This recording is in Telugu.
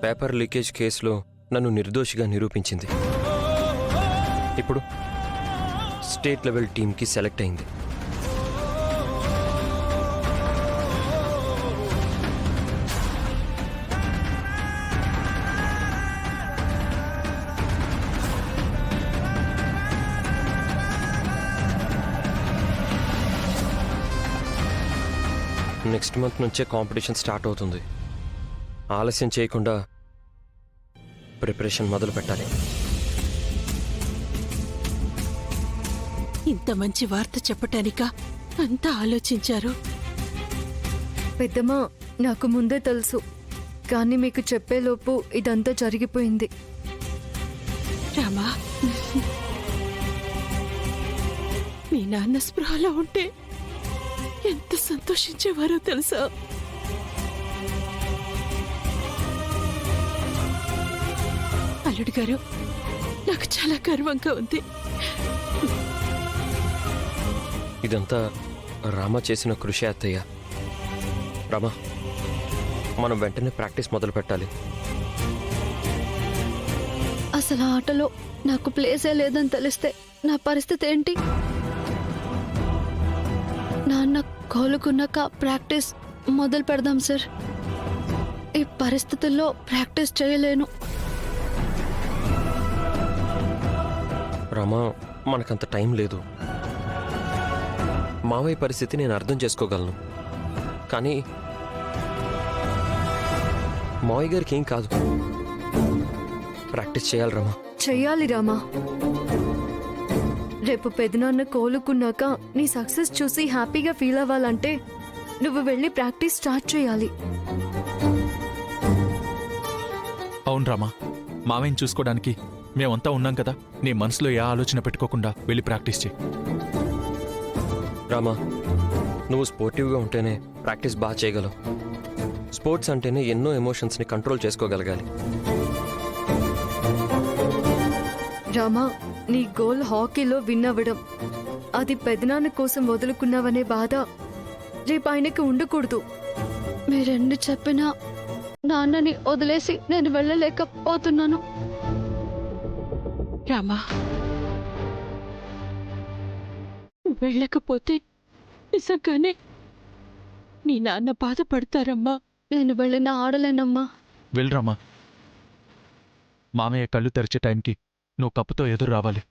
పేపర్ లీకేజ్ కేసులో నన్ను నిర్దోషిగా నిరూపించింది. ఇప్పుడు స్టేట్ లెవెల్ టీంకి సెలెక్ట్ అయింది. నెక్స్ట్ మంత్ నుంచే కాంపిటీషన్ స్టార్ట్ అవుతుంది. ఆలస్యం చేయకుండా ప్రిపరేషన్ మొదలు పెట్టాలి. ఇంత మంచి వార్త చెప్పటానిక అంతా ఆలోచించారు. పెద్దమ్మా, నాకు ముందే తెలుసు, కానీ మీకు చెప్పేలోపు ఇదంతా జరిగిపోయింది. రామా, మీ నాన్న స్పృహలో ఉంటే ఎంత సంతోషించేవారో తెలుసా? అల్లుడు గారు, నాకు చాలా గర్వంగా ఉంది. ఇదంతా రామ చేసిన కృషి అత్తయ్య. రామా, మనం వెంటనే ప్రాక్టీస్ మొదలు పెట్టాలి. అసలు ఆ ఆటలో నాకు ప్లేసే లేదని తెలిస్తే నా పరిస్థితి ఏంటి? నాన్న కోలుకున్నాక ప్రాక్టీస్ మొదలు పెడదాం సార్. ఈ పరిస్థితుల్లో ప్రాక్టీస్ చేయలేను. రామా, మనకంత టైం లేదు. మావయ్య పరిస్థితి నేను అర్థం చేసుకోగలను, కానీ మావయ్య గారికి ఏం కాదు. ప్రాక్టీస్ చేయాలి రామా. చెయ్యాలి రామా. రేపు పెదనాన్న కోలుకున్నాక నీ సక్సెస్ చూసి హ్యాపీగా ఫీల్ అవ్వాలంటే నువ్వు వెళ్ళి ప్రాక్టీస్ స్టార్ట్ చేయాలి. అవును రామా, మావయ్యని చూసుకోవడానికి మేమంతా ఉన్నాం కదా. నీ మనసులో ఏ ఆలోచన పెట్టుకోకుండా వెళ్ళి ప్రాక్టీస్ చేయి. రామా, నువ్వు స్పోర్టివ్గా ఉంటేనే ప్రాక్టీస్ బాగా చేయగలవు. స్పోర్ట్స్ అంటేనే ఎన్నో ఎమోషన్స్ని కంట్రోల్ చేసుకోగలగాలి. రామా, నీ గోల్ హాకీలో విన్ అవ్వడం. అది పెదనాన్న కోసం వదులుకున్నావనే బాధ రేపు ఆయనకి ఉండకూడదు. మీరెన్ని చెప్పినా నాన్నని వదిలేసి నేను వెళ్ళలేకపోతున్నాను. రామా, వెళ్ళకపోతే నిజంగానే మీ నాన్న బాధపడతారమ్మా. నేను వెళ్ళినా ఆడలేనమ్మా. వెళ్ళరామా. మామయ్య కళ్ళు తెరిచే టైంకి నువ్వు కప్పుతో ఎదురు రావాలి.